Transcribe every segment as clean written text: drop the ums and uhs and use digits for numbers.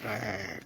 Strek.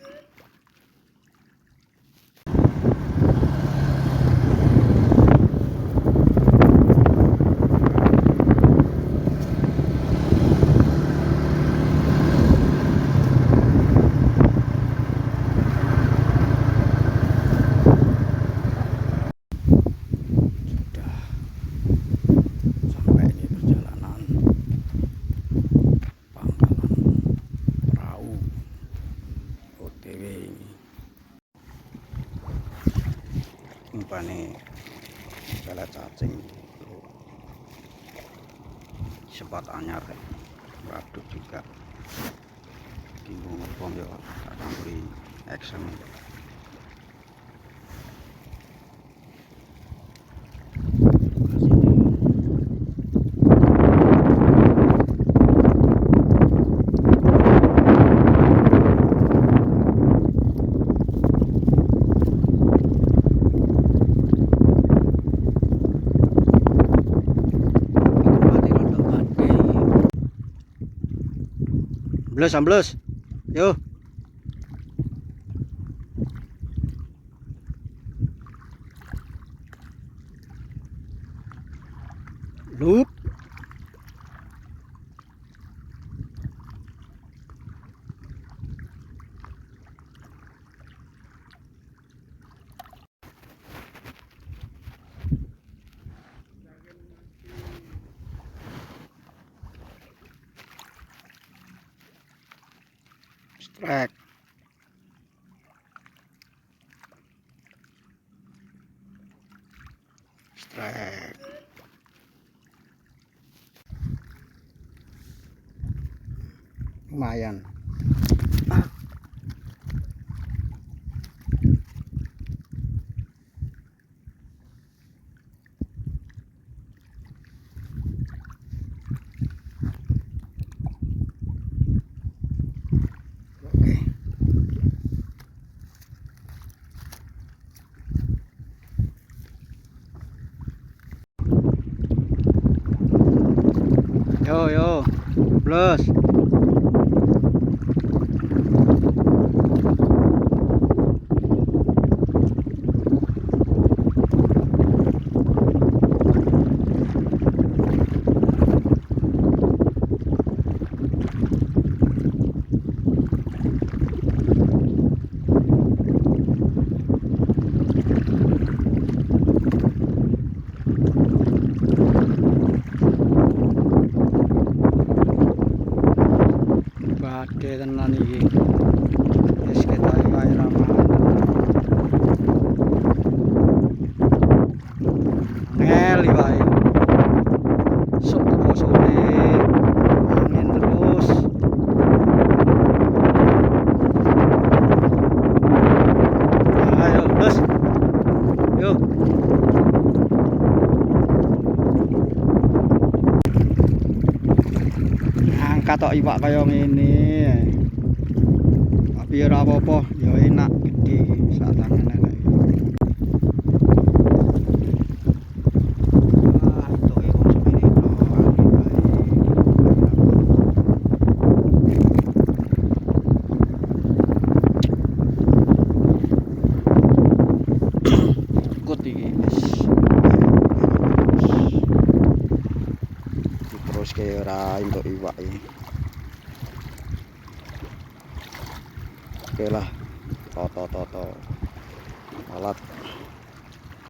Umpane salah cacing sempat anyar waduk juga bingung ngomong ya akan beli action. Ambles, yo. Lup. Strek. Strek. Lumayan. Yo, plus. Badhe tenan iki. Wis ketoke wae ramalan. Ngeli wae. Sok teko sore. Angin terus. Ayo, bos. Yo. Angkat tok iwak kaya ngene. Tapi ora apa-apa, ya enak gede sak tangan ae. Wah, toke wong semene to, ikut iki wis. Terus kaya ora entuk iwak iki. Oke lah, toto alat